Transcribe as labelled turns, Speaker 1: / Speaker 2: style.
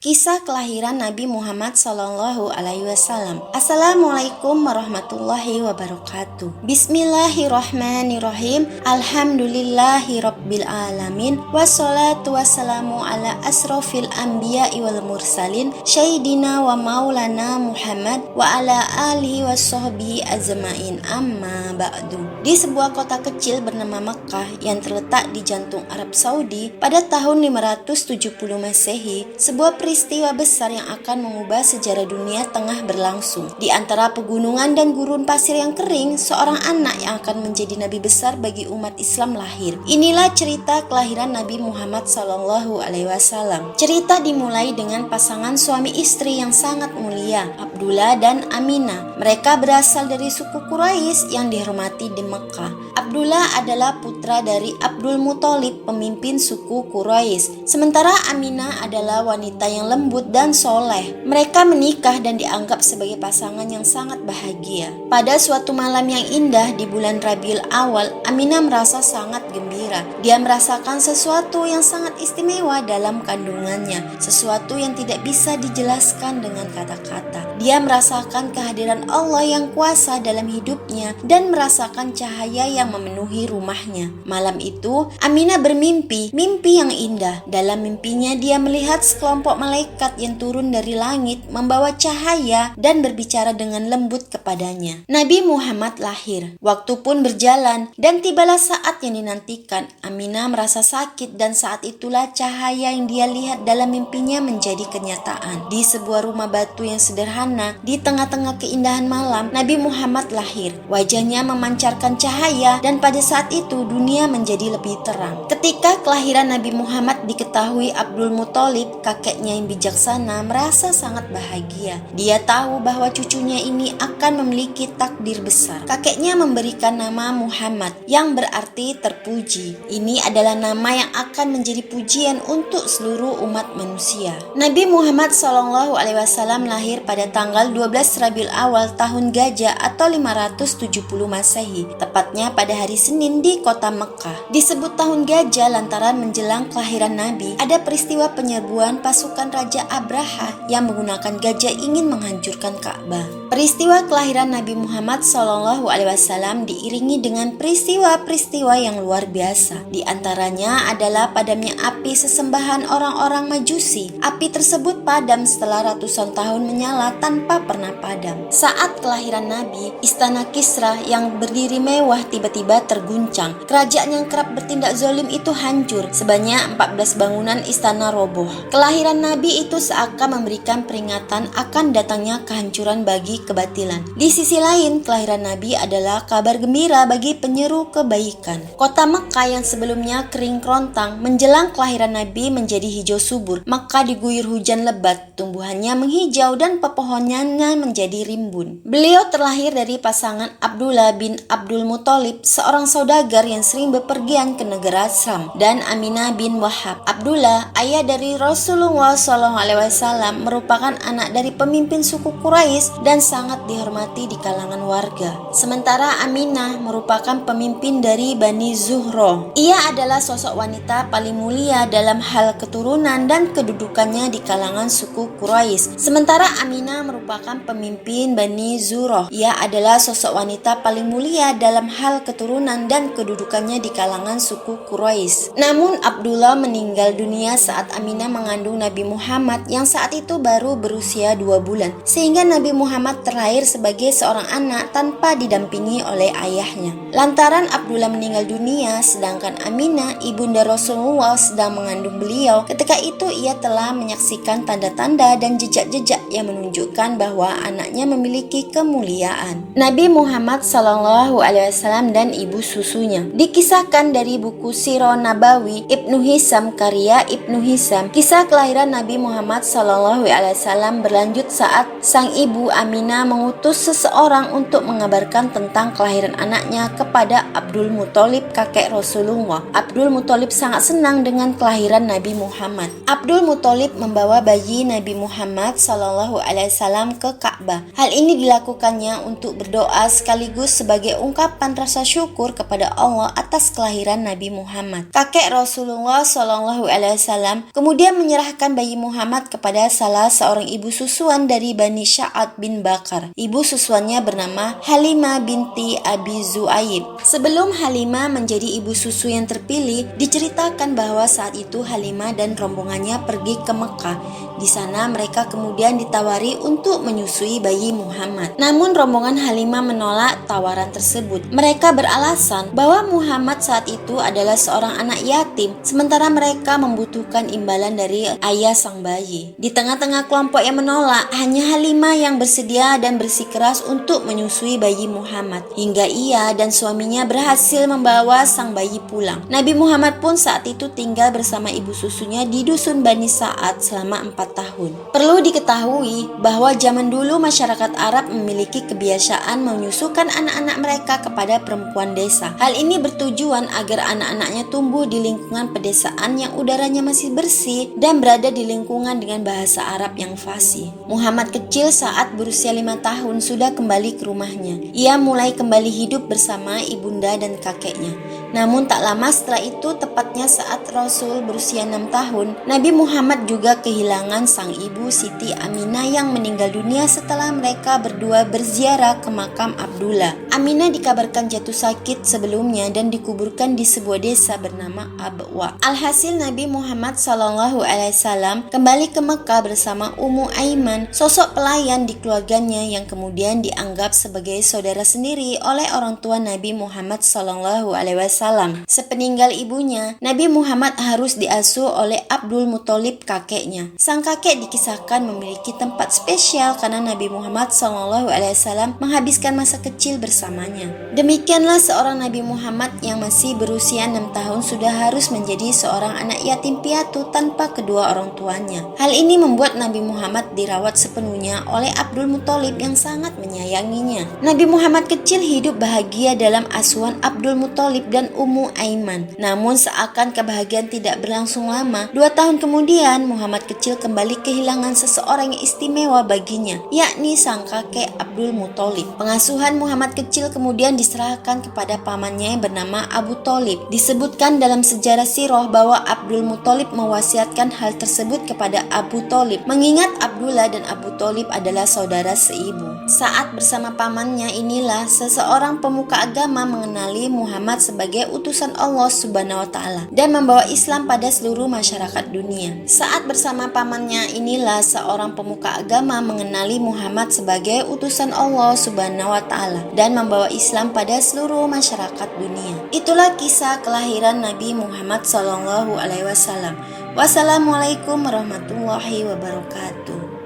Speaker 1: Kisah kelahiran Nabi Muhammad SAW. Assalamualaikum warahmatullahi wabarakatuh. Bismillahirrahmanirrahim. Alhamdulillahirabbil alamin. Wassalatu wassalamu ala asrofil anbiya'i wal mursalin. Sayyidina wa maulana Muhammad wa ala alihi wassohbihi azmain. Amma ba'du. Di sebuah kota kecil bernama Makkah yang terletak di jantung Arab Saudi pada tahun 570 Masehi, sebuah peristiwa besar yang akan mengubah sejarah dunia tengah berlangsung. Di antara pegunungan dan gurun pasir yang kering, seorang anak yang akan menjadi nabi besar bagi umat Islam lahir. Inilah cerita kelahiran Nabi Muhammad SAW. Cerita dimulai dengan pasangan suami istri yang sangat mulia, Abdullah dan Aminah. Mereka berasal dari suku Quraisy yang dihormati di Mekah. Abdullah adalah putra dari Abdul Muthalib, pemimpin suku Quraisy. Sementara Aminah adalah wanita yang lembut dan soleh. Mereka menikah dan dianggap sebagai pasangan yang sangat bahagia. Pada suatu malam yang indah di bulan Rabiul Awal, Aminah merasa sangat gembira. Dia merasakan sesuatu yang sangat istimewa dalam kandungannya, sesuatu yang tidak bisa dijelaskan dengan kata-kata. Dia merasakan kehadiran Allah yang kuasa dalam hidupnya dan merasakan cahaya yang memenuhi rumahnya. Malam itu, Aminah bermimpi, mimpi yang indah. Dalam mimpinya dia melihat sekelompok malaikat yang turun dari langit membawa cahaya dan berbicara dengan lembut kepadanya. Nabi Muhammad lahir. Waktu pun berjalan dan tibalah saat yang dinantikan. Aminah merasa sakit dan saat itulah cahaya yang dia lihat dalam mimpinya menjadi kenyataan. Di sebuah rumah batu yang sederhana, di tengah-tengah keindahan malam, Nabi Muhammad lahir. Wajahnya memancarkan cahaya dan pada saat itu dunia menjadi lebih terang. Ketika kelahiran Nabi Muhammad diketahui Abdul Muthalib, kakeknya yang bijaksana, merasa sangat bahagia. Dia tahu bahwa cucunya ini akan memiliki takdir besar. Kakeknya memberikan nama Muhammad yang berarti terpuji. Ini adalah nama yang akan menjadi pujian untuk seluruh umat manusia. Nabi Muhammad SAW lahir pada tanggal 12 Rabiul Awal tahun Gajah atau 570 Masehi, tepatnya pada hari Senin di kota Mekah. Disebut tahun Gajah lantaran menjelang kelahiran Nabi ada peristiwa penyerbuan pasukan Raja Abraha yang menggunakan gajah ingin menghancurkan Ka'bah. Peristiwa kelahiran Nabi Muhammad SAW diiringi dengan peristiwa-peristiwa yang luar biasa. Di antaranya adalah padamnya api sesembahan orang-orang Majusi. Api tersebut padam setelah ratusan tahun menyala tanpa pernah padam. Saat kelahiran Nabi, istana Kisra yang berdiri mewah tiba-tiba terguncang. Kerajaan yang kerap bertindak zalim itu hancur. Sebanyak 14 bangunan istana roboh. Kelahiran Nabi itu seakan memberikan peringatan akan datangnya kehancuran bagi kebatilan. Di sisi lain, kelahiran Nabi adalah kabar gembira bagi penyeru kebaikan. Kota Mekah yang sebelumnya kering kerontang, menjelang kelahiran Nabi menjadi hijau subur. Mekah diguyur hujan lebat, tumbuhannya menghijau dan pepohonannya menjadi rimbun. Beliau terlahir dari pasangan Abdullah bin Abdul Muthalib, seorang saudagar yang sering bepergian ke negara Syam, dan Aminah bin Wahab. Abdullah, ayah dari Rasulullah SAW, merupakan anak dari pemimpin suku Quraisy dan sangat dihormati di kalangan warga. Sementara Aminah merupakan pemimpin dari Bani Zuhro. Ia adalah sosok wanita paling mulia dalam hal keturunan dan kedudukannya di kalangan suku Quraisy. Sementara Aminah merupakan pemimpin Bani Zuhro. Ia adalah sosok wanita paling mulia dalam hal keturunan dan kedudukannya di kalangan suku Quraisy. Namun Abdullah meninggal dunia saat Aminah mengandung Nabi Muhammad yang saat itu baru berusia 2 bulan, sehingga Nabi Muhammad terlahir sebagai seorang anak tanpa didampingi oleh ayahnya. Lantaran Abdullah meninggal dunia, sedangkan Aminah, ibunda Rasulullah, sedang mengandung beliau. Ketika itu ia telah menyaksikan tanda-tanda dan jejak-jejak yang menunjukkan bahwa anaknya memiliki kemuliaan. Nabi Muhammad SAW dan ibu susunya. Dikisahkan dari buku Sirah Nabawi Ibnu Hisham karya Ibnu Hisham, kisah kelahiran Nabi Muhammad SAW berlanjut saat sang ibu Aminah mengutus seseorang untuk mengabarkan tentang kelahiran anaknya kepada Abdul Muthalib, kakek Rasulullah. Abdul Muthalib sangat senang dengan kelahiran Nabi Muhammad. Abdul Muthalib membawa bayi Nabi Muhammad SAW ke Ka'bah. Hal ini dilakukannya untuk berdoa sekaligus sebagai ungkapan rasa syukur kepada Allah atas kelahiran Nabi Muhammad. Kakek Rasulullah SAW kemudian menyerahkan bayi bayi Muhammad kepada salah seorang ibu susuan dari Bani Sa'ad bin Bakar. Ibu susuannya bernama Halimah binti Abi Zu'aib. Sebelum Halimah menjadi ibu susu yang terpilih, diceritakan bahwa saat itu Halimah dan rombongannya pergi ke Mekah. Di sana mereka kemudian ditawari untuk menyusui bayi Muhammad. Namun rombongan Halimah menolak tawaran tersebut. Mereka beralasan bahwa Muhammad saat itu adalah seorang anak yatim, sementara mereka membutuhkan imbalan dari ayah sang bayi. Di tengah-tengah kelompok yang menolak, hanya Halimah yang bersedia dan bersikeras untuk menyusui bayi Muhammad, hingga ia dan suaminya berhasil membawa sang bayi pulang. Nabi Muhammad pun saat itu tinggal bersama ibu susunya di dusun Bani Sa'ad selama 4 tahun. Perlu diketahui bahwa zaman dulu masyarakat Arab memiliki kebiasaan menyusukan anak-anak mereka kepada perempuan desa. Hal ini bertujuan agar anak-anaknya tumbuh di lingkungan pedesaan yang udaranya masih bersih dan berada di lingkungan dengan bahasa Arab yang fasih. Muhammad kecil saat berusia 5 tahun sudah kembali ke rumahnya. Ia mulai kembali hidup bersama ibunda dan kakeknya. Namun tak lama setelah itu, tepatnya saat Rasul berusia 6 tahun, Nabi Muhammad juga kehilangan sang ibu Siti Aminah yang meninggal dunia setelah mereka berdua berziarah ke makam Abdullah. Aminah dikabarkan jatuh sakit sebelumnya dan dikuburkan di sebuah desa bernama Abwa. Alhasil Nabi Muhammad SAW kembali ke Mekah bersama Ummu Aiman, sosok pelayan di keluarganya yang kemudian dianggap sebagai saudara sendiri oleh orang tua Nabi Muhammad SAW. Sepeninggal ibunya, Nabi Muhammad harus diasuh oleh Abdul Muthalib kakeknya. Sang kakek dikisahkan memiliki tempat spesial karena Nabi Muhammad SAW menghabiskan masa kecil bersamanya. Demikianlah seorang Nabi Muhammad yang masih berusia 6 tahun sudah harus menjadi seorang anak yatim piatu tanpa kedua orang tuanya. Hal ini membuat Nabi Muhammad dirawat sepenuhnya oleh Abdul Muthalib yang sangat menyayanginya. Nabi Muhammad kecil hidup bahagia dalam asuhan Abdul Muthalib dan Ummu Aiman. Namun seakan kebahagiaan tidak berlangsung lama, 2 tahun kemudian Muhammad kecil kembali kehilangan seseorang yang istimewa baginya, yakni sang kakek Abdul Muthalib. Pengasuhan Muhammad kecil kemudian diserahkan kepada pamannya yang bernama Abu Thalib. Disebutkan dalam sejarah sirah bahwa Abdul Muthalib mewasiatkan hal tersebut kepada Abu Thalib, mengingat Abdullah dan Abu Thalib adalah saudara seibu. Saat bersama pamannya inilah seseorang pemuka agama mengenali Muhammad sebagai utusan Allah Subhanahu wa Ta'ala dan membawa Islam pada seluruh masyarakat dunia. Saat bersama pamannya inilah seorang pemuka agama mengenali Muhammad sebagai utusan Allah Subhanahu wa Ta'ala dan membawa Islam pada seluruh masyarakat dunia. Itulah kisah kelahiran Nabi Muhammad SAW. Wassalamualaikum warahmatullahi wabarakatuh.